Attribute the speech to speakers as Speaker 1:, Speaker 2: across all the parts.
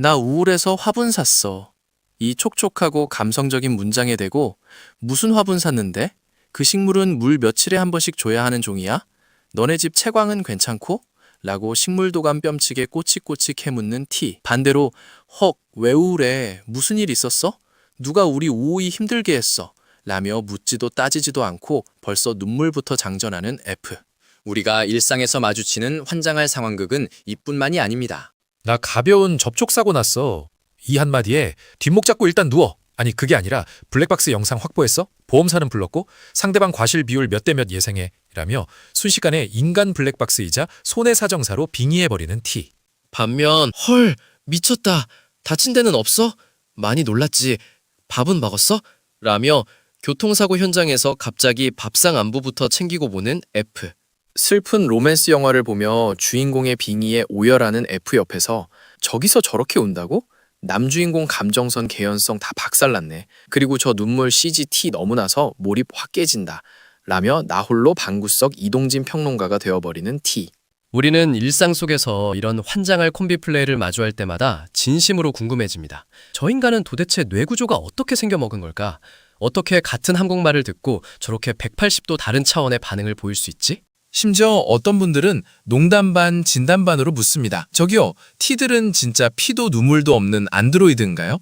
Speaker 1: 나 우울해서 화분 샀어. 이 촉촉하고 감성적인 문장에 대고 무슨 화분 샀는데? 그 식물은 물 며칠에 한 번씩 줘야 하는 종이야? 너네 집 채광은 괜찮고? 라고 식물도감 뺨치게 꼬치꼬치 캐묻는 T. 반대로 헉, 왜 우울해? 무슨 일 있었어? 누가 우리 오이 힘들게 했어? 라며 묻지도 따지지도 않고 벌써 눈물부터 장전하는 F.
Speaker 2: 우리가 일상에서 마주치는 환장할 상황극은 이뿐만이 아닙니다.
Speaker 3: 나 가벼운 접촉사고 났어. 이 한마디에 뒷목 잡고 일단 누워. 아니 그게 아니라 블랙박스 영상 확보했어? 보험사는 불렀고 상대방 과실 비율 몇 대 몇 예상해 라며 순식간에 인간 블랙박스이자 손해사정사로 빙의해버리는 T.
Speaker 4: 반면 헐 미쳤다 다친 데는 없어? 많이 놀랐지 밥은 먹었어? 라며 교통사고 현장에서 갑자기 밥상 안부부터 챙기고 보는 F.
Speaker 1: 슬픈 로맨스 영화를 보며 주인공의 빙의에 오열하는 F 옆에서 저기서 저렇게 운다고? 남주인공 감정선 개연성 다 박살났네. 그리고 저 눈물 CGT 너무 나서 몰입 확 깨진다. 라며 나 홀로 방구석 이동진 평론가가 되어버리는 T.
Speaker 4: 우리는 일상 속에서 이런 환장할 콤비 플레이를 마주할 때마다 진심으로 궁금해집니다. 저 인간은 도대체 뇌 구조가 어떻게 생겨먹은 걸까? 어떻게 같은 한국말을 듣고 저렇게 180도 다른 차원의 반응을 보일 수 있지?
Speaker 5: 심지어 어떤 분들은 농담 반 진담 반으로 묻습니다. 저기요, T들은 진짜 피도 눈물도 없는 안드로이드인가요?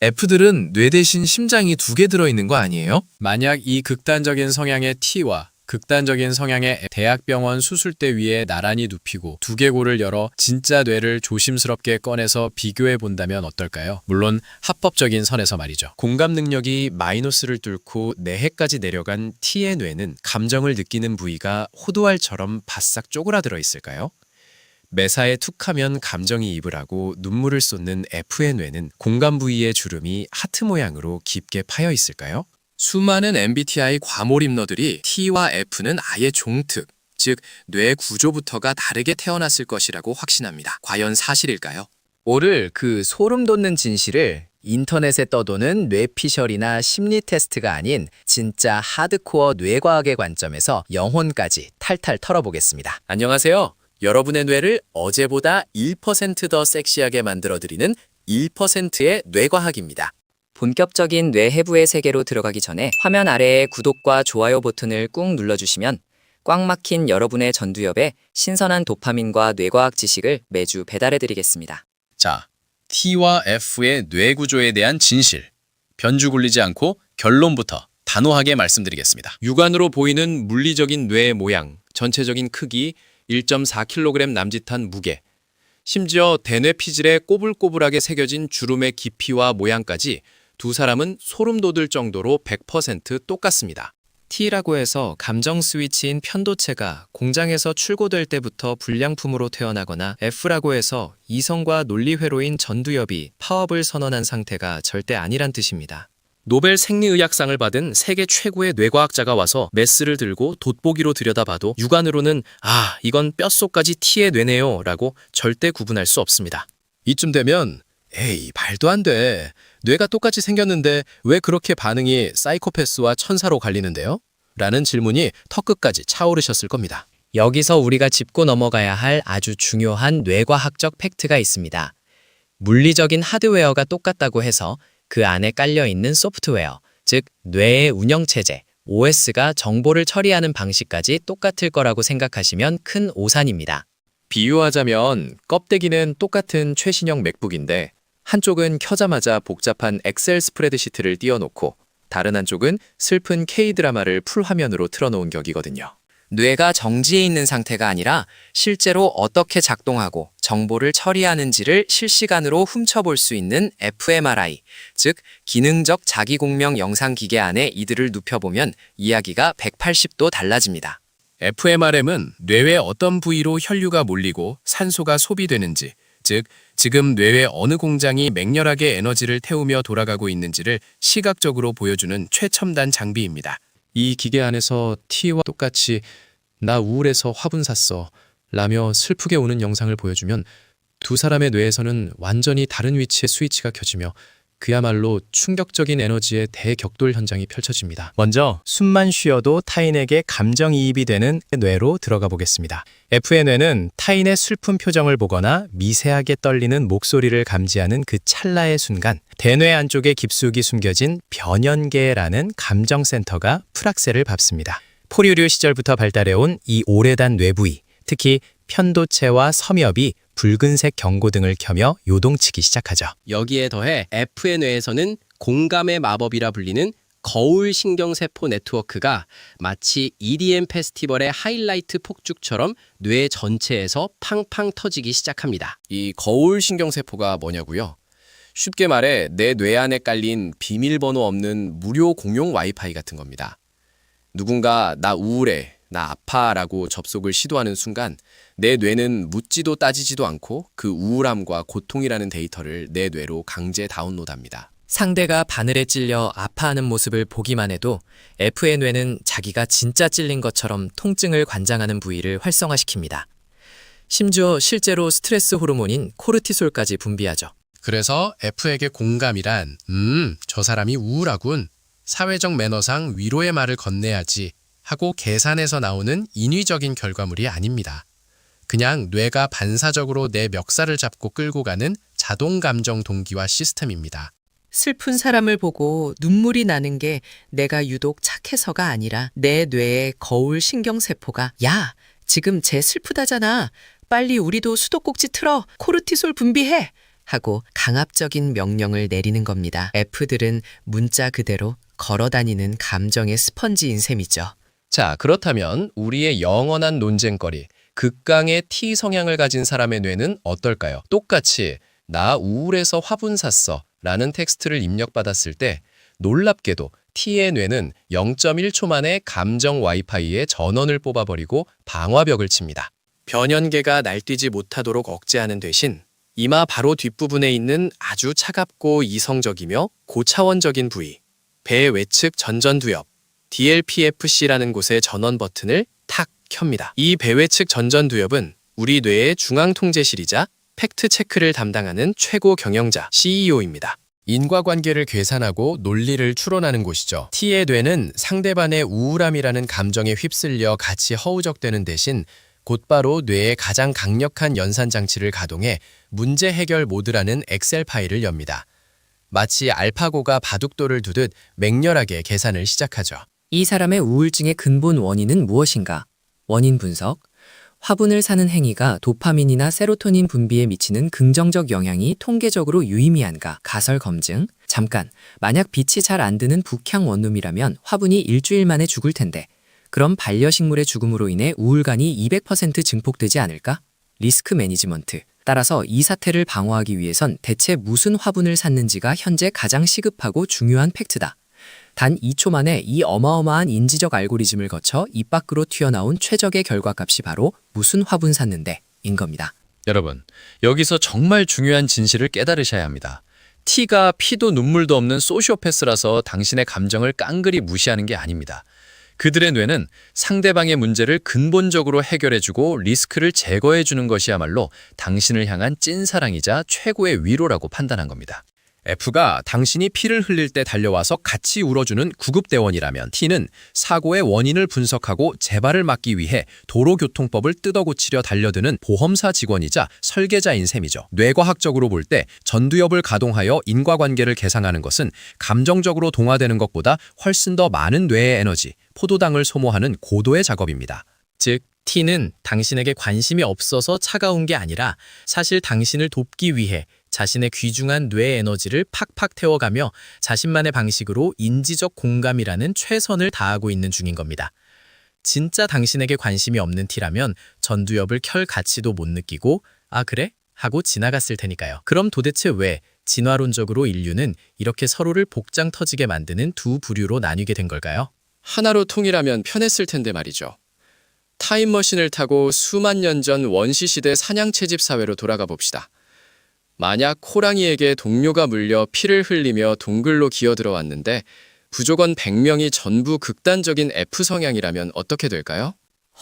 Speaker 5: F들은 뇌 대신 심장이 2개 들어있는 거 아니에요?
Speaker 2: 만약 이 극단적인 성향의 T와 극단적인 성향의 대학병원 수술대 위에 나란히 눕히고 두개골을 열어 진짜 뇌를 조심스럽게 꺼내서 비교해 본다면 어떨까요? 물론 합법적인 선에서 말이죠. 공감 능력이 마이너스를 뚫고 뇌해까지 내려간 T의 뇌는 감정을 느끼는 부위가 호두알처럼 바싹 쪼그라들어 있을까요? 매사에 툭하면 감정이입을 하고 눈물을 쏟는 F의 뇌는 공감 부위의 주름이 하트 모양으로 깊게 파여 있을까요?
Speaker 1: 수많은 MBTI 과몰입너들이 T와 F는 아예 종특, 즉 뇌 구조부터가 다르게 태어났을 것이라고 확신합니다. 과연 사실일까요?
Speaker 6: 오늘 그 소름 돋는 진실을 인터넷에 떠도는 뇌피셜이나 심리 테스트가 아닌 진짜 하드코어 뇌과학의 관점에서 영혼까지 탈탈 털어보겠습니다.
Speaker 1: 안녕하세요. 여러분의 뇌를 어제보다 1%더 섹시하게 만들어드리는 1%의 뇌과학입니다.
Speaker 7: 본격적인 뇌해부의 세계로 들어가기 전에 화면 아래의 구독과 좋아요 버튼을 꾹 눌러주시면 꽉 막힌 여러분의 전두엽에 신선한 도파민과 뇌과학 지식을 매주 배달해드리겠습니다.
Speaker 2: 자, T와 F의 뇌 구조에 대한 진실. 변주 굴리지 않고 결론부터 단호하게 말씀드리겠습니다.
Speaker 4: 육안으로 보이는 물리적인 뇌의 모양, 전체적인 크기, 1.4kg 남짓한 무게, 심지어 대뇌 피질에 꼬불꼬불하게 새겨진 주름의 깊이와 모양까지 두 사람은 소름 돋을 정도로 100% 똑같습니다.
Speaker 6: T라고 해서 감정 스위치인 편도체가 공장에서 출고될 때부터 불량품으로 태어나거나 F라고 해서 이성과 논리회로인 전두엽이 파업을 선언한 상태가 절대 아니란 뜻입니다.
Speaker 4: 노벨 생리의학상을 받은 세계 최고의 뇌과학자가 와서 메스를 들고 돋보기로 들여다봐도 육안으로는 아, 이건 뼛속까지 T의 뇌네요 라고 절대 구분할 수 없습니다.
Speaker 5: 이쯤 되면 에이, 말도 안 돼. 뇌가 똑같이 생겼는데 왜 그렇게 반응이 사이코패스와 천사로 갈리는데요? 라는 질문이 턱끝까지 차오르셨을 겁니다.
Speaker 6: 여기서 우리가 짚고 넘어가야 할 아주 중요한 뇌과학적 팩트가 있습니다. 물리적인 하드웨어가 똑같다고 해서 그 안에 깔려있는 소프트웨어, 즉 뇌의 운영체제, OS가 정보를 처리하는 방식까지 똑같을 거라고 생각하시면 큰 오산입니다.
Speaker 1: 비유하자면 껍데기는 똑같은 최신형 맥북인데 한쪽은 켜자마자 복잡한 엑셀 스프레드시트를 띄워놓고 다른 한쪽은 슬픈 K드라마를 풀화면으로 틀어놓은 격이거든요.
Speaker 7: 뇌가 정지해 있는 상태가 아니라 실제로 어떻게 작동하고 정보를 처리하는지를 실시간으로 훔쳐볼 수 있는 fMRI, 즉 기능적 자기공명 영상기계 안에 이들을 눕혀보면 이야기가 180도 달라집니다.
Speaker 5: fMRM은 뇌의 어떤 부위로 혈류가 몰리고 산소가 소비되는지, 즉 지금 뇌의 어느 공장이 맹렬하게 에너지를 태우며 돌아가고 있는지를 시각적으로 보여주는 최첨단 장비입니다.
Speaker 3: 이 기계 안에서 T와 똑같이 나 우울해서 화분 샀어 라며 슬프게 우는 영상을 보여주면 두 사람의 뇌에서는 완전히 다른 위치의 스위치가 켜지며
Speaker 2: 그야말로 충격적인 에너지의 대격돌 현장이 펼쳐집니다. 먼저 숨만 쉬어도 타인에게 감정이입이 되는 뇌로 들어가 보겠습니다. F의 뇌는 타인의 슬픈 표정을 보거나 미세하게 떨리는 목소리를 감지하는 그 찰나의 순간 대뇌 안쪽에 깊숙이 숨겨진 변연계라는 감정센터가 풀악셀을 밟습니다. 포류류 시절부터 발달해온 이 오래된 뇌부위, 특히 편도체와 섬엽이 붉은색 경고등을 켜며 요동치기 시작하죠.
Speaker 8: 여기에 더해 F의 뇌에서는 공감의 마법이라 불리는 거울 신경세포 네트워크가 마치 EDM 페스티벌의 하이라이트 폭죽처럼 뇌 전체에서 팡팡 터지기 시작합니다.
Speaker 4: 이 거울 신경세포가 뭐냐고요? 쉽게 말해 내 뇌 안에 깔린 비밀번호 없는 무료 공용 와이파이 같은 겁니다. 누군가 나 우울해, 나 아파라고 접속을 시도하는 순간 내 뇌는 묻지도 따지지도 않고 그 우울함과 고통이라는 데이터를 내 뇌로 강제 다운로드합니다.
Speaker 7: 상대가 바늘에 찔려 아파하는 모습을 보기만 해도 F의 뇌는 자기가 진짜 찔린 것처럼 통증을 관장하는 부위를 활성화시킵니다. 심지어 실제로 스트레스 호르몬인 코르티솔까지 분비하죠.
Speaker 2: 그래서 F에게 공감이란 저 사람이 우울하군. 사회적 매너상 위로의 말을 건네야지 하고 계산해서 나오는 인위적인 결과물이 아닙니다. 그냥 뇌가 반사적으로 내 멱살을 잡고 끌고 가는 자동 감정 동기화 시스템입니다.
Speaker 9: 슬픈 사람을 보고 눈물이 나는 게 내가 유독 착해서가 아니라 내 뇌의 거울 신경세포가 야, 지금 쟤 슬프다잖아. 빨리 우리도 수도꼭지 틀어. 코르티솔 분비해. 하고 강압적인 명령을 내리는 겁니다. F들은 문자 그대로 걸어다니는 감정의 스펀지인 셈이죠.
Speaker 4: 자, 그렇다면 우리의 영원한 논쟁거리, 극강의 T 성향을 가진 사람의 뇌는 어떨까요? 똑같이 나 우울해서 화분 샀어 라는 텍스트를 입력받았을 때 놀랍게도 T의 뇌는 0.1초 만에 감정 와이파이에 전원을 뽑아버리고 방화벽을 칩니다.
Speaker 1: 변연계가 날뛰지 못하도록 억제하는 대신 이마 바로 뒷부분에 있는 아주 차갑고 이성적이며 고차원적인 부위, 배 외측 전전두엽, DLPFC라는 곳의 전원 버튼을 탁 켭니다. 이 배외측 전전두엽은 우리 뇌의 중앙통제실이자 팩트체크를 담당하는 최고 경영자 CEO입니다.
Speaker 2: 인과관계를 계산하고 논리를 추론하는 곳이죠. T의 뇌는 상대방의 우울함이라는 감정에 휩쓸려 같이 허우적대는 대신 곧바로 뇌의 가장 강력한 연산장치를 가동해 문제 해결 모드라는 엑셀 파일을 엽니다. 마치 알파고가 바둑돌을 두듯 맹렬하게 계산을 시작하죠.
Speaker 6: 이 사람의 우울증의 근본 원인은 무엇인가? 원인 분석. 화분을 사는 행위가 도파민이나 세로토닌 분비에 미치는 긍정적 영향이 통계적으로 유의미한가? 가설 검증. 잠깐, 만약 빛이 잘 안 드는 북향 원룸이라면 화분이 일주일 만에 죽을 텐데 그럼 반려식물의 죽음으로 인해 우울감이 200% 증폭되지 않을까? 리스크 매니지먼트. 따라서 이 사태를 방어하기 위해선 대체 무슨 화분을 샀는지가 현재 가장 시급하고 중요한 팩트다. 단 2초 만에 이 어마어마한 인지적 알고리즘을 거쳐 입 밖으로 튀어나온 최적의 결과값이 바로 무슨 화분 샀는데 인 겁니다.
Speaker 4: 여러분, 여기서 정말 중요한 진실을 깨달으셔야 합니다. T가 피도 눈물도 없는 소시오패스라서 당신의 감정을 깡그리 무시하는 게 아닙니다. 그들의 뇌는 상대방의 문제를 근본적으로 해결해주고 리스크를 제거해주는 것이야말로 당신을 향한 찐사랑이자 최고의 위로라고 판단한 겁니다.
Speaker 2: F가 당신이 피를 흘릴 때 달려와서 같이 울어주는 구급대원이라면 T는 사고의 원인을 분석하고 재발을 막기 위해 도로교통법을 뜯어고치려 달려드는 보험사 직원이자 설계자인 셈이죠. 뇌과학적으로 볼 때 전두엽을 가동하여 인과관계를 계산하는 것은 감정적으로 동화되는 것보다 훨씬 더 많은 뇌의 에너지, 포도당을 소모하는 고도의 작업입니다.
Speaker 6: 즉, T는 당신에게 관심이 없어서 차가운 게 아니라 사실 당신을 돕기 위해 자신의 귀중한 뇌 에너지를 팍팍 태워가며 자신만의 방식으로 인지적 공감이라는 최선을 다하고 있는 중인 겁니다. 진짜 당신에게 관심이 없는 T라면 전두엽을 켤 가치도 못 느끼고 아 그래? 하고 지나갔을 테니까요. 그럼 도대체 왜 진화론적으로 인류는 이렇게 서로를 복장 터지게 만드는 두 부류로 나뉘게 된 걸까요?
Speaker 4: 하나로 통일하면 편했을 텐데 말이죠. 타임머신을 타고 수만 년 전 원시시대 사냥채집 사회로 돌아가 봅시다. 만약 호랑이에게 동료가 물려 피를 흘리며 동굴로 기어들어왔는데 부족원 100명이 전부 극단적인 F 성향이라면 어떻게 될까요?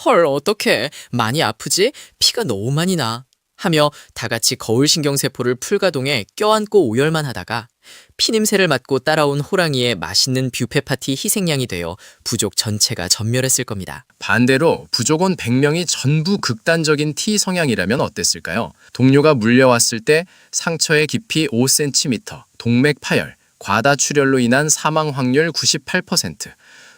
Speaker 7: 헐, 어떡해. 많이 아프지? 피가 너무 많이 나.
Speaker 6: 하며 다 같이 거울신경세포를 풀가동해 껴안고 오열만 하다가 피냄새를 맡고 따라온 호랑이의 맛있는 뷔페 파티 희생양이 되어 부족 전체가 전멸했을 겁니다.
Speaker 4: 반대로 부족원 100명이 전부 극단적인 T 성향이라면 어땠을까요? 동료가 물려왔을 때 상처의 깊이 5cm, 동맥 파열, 과다출혈로 인한 사망 확률 98%,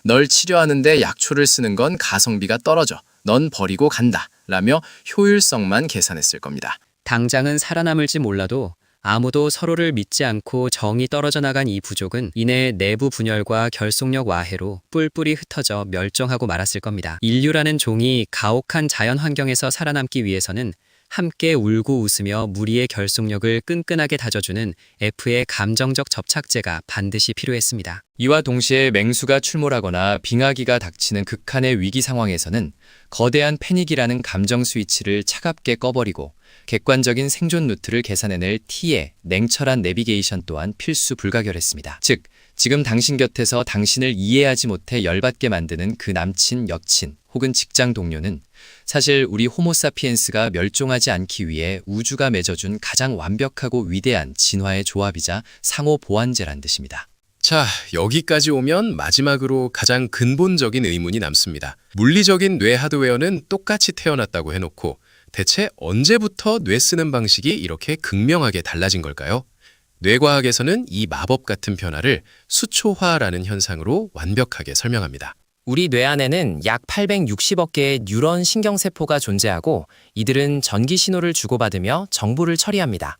Speaker 4: 널 치료하는데 약초를 쓰는 건 가성비가 떨어져, 넌 버리고 간다 라며 효율성만 계산했을 겁니다.
Speaker 7: 당장은 살아남을지 몰라도 아무도 서로를 믿지 않고 정이 떨어져 나간 이 부족은 이내 내부 분열과 결속력 와해로 뿔뿔이 흩어져 멸종하고 말았을 겁니다. 인류라는 종이 가혹한 자연 환경에서 살아남기 위해서는 함께 울고 웃으며 무리의 결속력을 끈끈하게 다져주는 F의 감정적 접착제가 반드시 필요했습니다.
Speaker 4: 이와 동시에 맹수가 출몰하거나 빙하기가 닥치는 극한의 위기 상황에서는 거대한 패닉이라는 감정 스위치를 차갑게 꺼버리고 객관적인 생존 루트를 계산해낼 T의 냉철한 내비게이션 또한 필수 불가결했습니다. 즉, 지금 당신 곁에서 당신을 이해하지 못해 열받게 만드는 그 남친, 여친 혹은 직장 동료는 사실 우리 호모사피엔스가 멸종하지 않기 위해 우주가 맺어준 가장 완벽하고 위대한 진화의 조합이자 상호 보완제란 뜻입니다.
Speaker 2: 자, 여기까지 오면 마지막으로 가장 근본적인 의문이 남습니다. 물리적인 뇌 하드웨어는 똑같이 태어났다고 해놓고 대체 언제부터 뇌 쓰는 방식이 이렇게 극명하게 달라진 걸까요? 뇌과학에서는 이 마법 같은 변화를 수초화라는 현상으로 완벽하게 설명합니다.
Speaker 6: 우리 뇌 안에는 약 860억 개의 뉴런 신경세포가 존재하고 이들은 전기 신호를 주고받으며 정보를 처리합니다.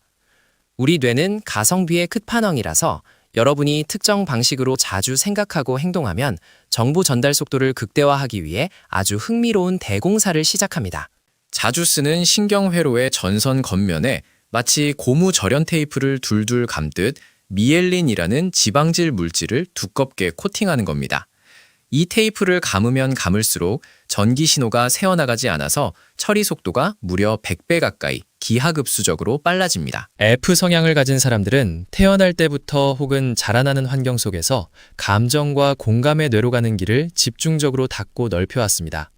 Speaker 6: 우리 뇌는 가성비의 끝판왕이라서 여러분이 특정 방식으로 자주 생각하고 행동하면 정보 전달 속도를 극대화하기 위해 아주 흥미로운 대공사를 시작합니다.
Speaker 2: 자주 쓰는 신경회로의 전선 겉면에 마치 고무 절연 테이프를 둘둘 감듯 미엘린이라는 지방질 물질을 두껍게 코팅하는 겁니다. 이 테이프를 감으면 감을수록 전기 신호가 새어나가지 않아서 처리 속도가 무려 100배 가까이 기하급수적으로 빨라집니다. F 성향을 가진 사람들은 태어날 때부터 혹은 자라나는 환경 속에서 감정과 공감의 뇌로 가는 길을 집중적으로 닫고 넓혀왔습니다.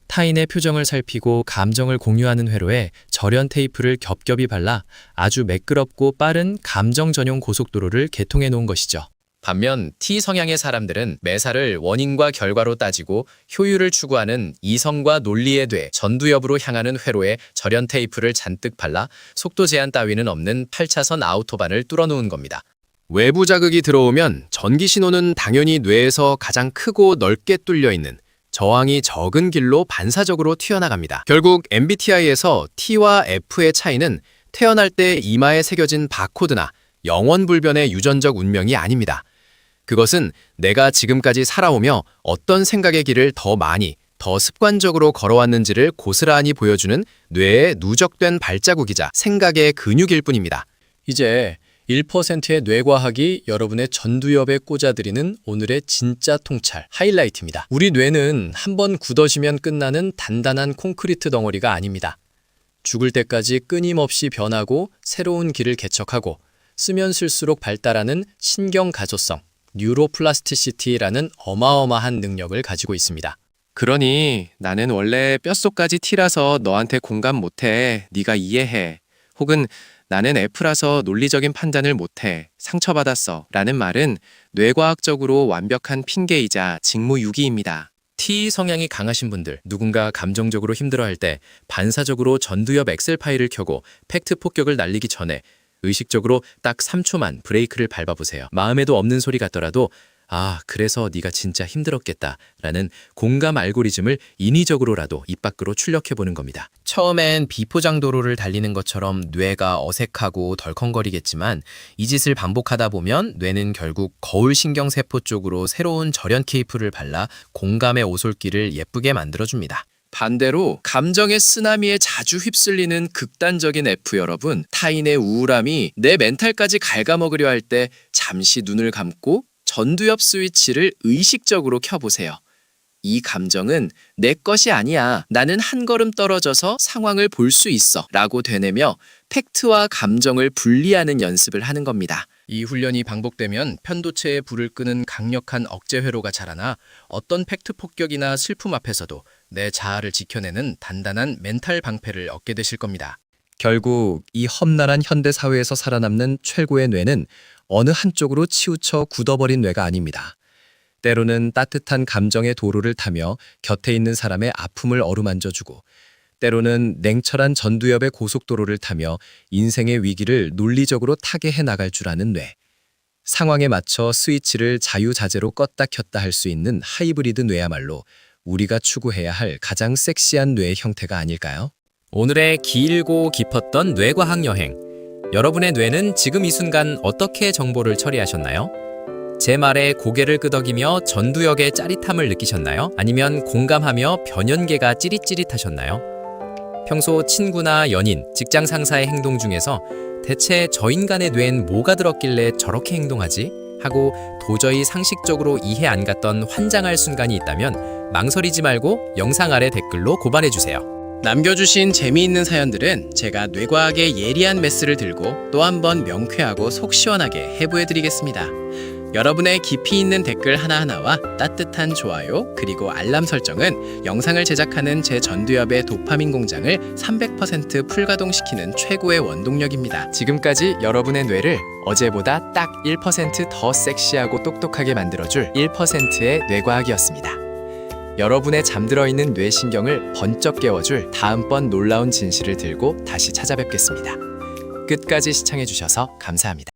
Speaker 2: 타인의 표정을 살피고 감정을 공유하는 회로에 절연 테이프를 겹겹이 발라 아주 매끄럽고 빠른 감정 전용 고속도로를 개통해 놓은 것이죠. 반면 T 성향의 사람들은 매사를 원인과 결과로 따지고 효율을 추구하는 이성과 논리의 뇌, 전두엽으로 향하는 회로에 절연 테이프를 잔뜩 발라 속도 제한 따위는 없는 8차선 아우토반을 뚫어놓은 겁니다. 외부 자극이 들어오면 전기 신호는 당연히 뇌에서 가장 크고 넓게 뚫려 있는 저항이 적은 길로 반사적으로 튀어나갑니다. 결국 MBTI에서 T와 F의 차이는 태어날 때 이마에 새겨진 바코드나 영원불변의 유전적 운명이 아닙니다. 그것은 내가 지금까지 살아오며 어떤 생각의 길을 더 많이, 더 습관적으로 걸어왔는지를 고스란히 보여주는 뇌의 누적된 발자국이자 생각의 근육일 뿐입니다. 이제 1%의 뇌과학이 여러분의 전두엽에 꽂아드리는 오늘의 진짜 통찰, 하이라이트입니다. 우리 뇌는 한번 굳어지면 끝나는 단단한 콘크리트 덩어리가 아닙니다. 죽을 때까지 끊임없이 변하고 새로운 길을 개척하고 쓰면 쓸수록 발달하는 신경 가소성, 뉴로플라스티시티라는 어마어마한 능력을 가지고 있습니다.
Speaker 4: 그러니 나는 원래 뼛속까지 T라서 너한테 공감 못해. 네가 이해해. 혹은 나는 F라서 논리적인 판단을 못해. 상처받았어. 라는 말은 뇌과학적으로 완벽한 핑계이자 직무유기입니다.
Speaker 2: T 성향이 강하신 분들, 누군가 감정적으로 힘들어할 때 반사적으로 전두엽 엑셀 파일을 켜고 팩트 폭격을 날리기 전에 의식적으로 딱 3초만 브레이크를 밟아보세요. 마음에도 없는 소리 같더라도 아, 그래서 네가 진짜 힘들었겠다 라는 공감 알고리즘을 인위적으로라도 입 밖으로 출력해보는 겁니다. 처음엔 비포장 도로를 달리는 것처럼 뇌가 어색하고 덜컹거리겠지만 이 짓을 반복하다 보면 뇌는 결국 거울 신경세포 쪽으로 새로운 절연 케이프를 발라 공감의 오솔길을 예쁘게 만들어줍니다. 반대로 감정의 쓰나미에 자주 휩쓸리는 극단적인 F 여러분, 타인의 우울함이 내 멘탈까지 갉아먹으려 할 때 잠시 눈을 감고 전두엽 스위치를 의식적으로 켜보세요. 이 감정은 내 것이 아니야. 나는 한 걸음 떨어져서 상황을 볼 수 있어. 라고 되뇌며 팩트와 감정을 분리하는 연습을 하는 겁니다. 이 훈련이 반복되면 편도체에 불을 끄는 강력한 억제 회로가 자라나 어떤 팩트 폭격이나 슬픔 앞에서도 내 자아를 지켜내는 단단한 멘탈 방패를 얻게 되실 겁니다.
Speaker 6: 결국 이 험난한 현대 사회에서 살아남는 최고의 뇌는 어느 한쪽으로 치우쳐 굳어버린 뇌가 아닙니다. 때로는 따뜻한 감정의 도로를 타며 곁에 있는 사람의 아픔을 어루만져주고, 때로는 냉철한 전두엽의 고속도로를 타며 인생의 위기를 논리적으로 타개해 나갈 줄 아는 뇌. 상황에 맞춰 스위치를 자유자재로 껐다 켰다 할 수 있는 하이브리드 뇌야말로 우리가 추구해야 할 가장 섹시한 뇌의 형태가 아닐까요? 오늘의 길고 깊었던 뇌과학 여행. 여러분의 뇌는 지금 이 순간 어떻게 정보를 처리하셨나요? 제 말에 고개를 끄덕이며 전두엽의 짜릿함을 느끼셨나요? 아니면 공감하며 변연계가 찌릿찌릿하셨나요? 평소 친구나 연인, 직장 상사의 행동 중에서 대체 저 인간의 뇌엔 뭐가 들었길래 저렇게 행동하지? 하고 도저히 상식적으로 이해 안 갔던 환장할 순간이 있다면 망설이지 말고 영상 아래 댓글로 고발해주세요.
Speaker 8: 남겨주신 재미있는 사연들은 제가 뇌과학의 예리한 메스를 들고 또 한 번 명쾌하고 속 시원하게 해부해드리겠습니다. 여러분의 깊이 있는 댓글 하나하나와 따뜻한 좋아요 그리고 알람 설정은 영상을 제작하는 제 전두엽의 도파민 공장을 300% 풀가동시키는 최고의 원동력입니다.
Speaker 7: 지금까지 여러분의 뇌를 어제보다 딱 1% 더 섹시하고 똑똑하게 만들어줄 1%의 뇌과학이었습니다. 여러분의 잠들어 있는 뇌신경을 번쩍 깨워줄 다음번 놀라운 진실을 들고 다시 찾아뵙겠습니다. 끝까지 시청해주셔서 감사합니다.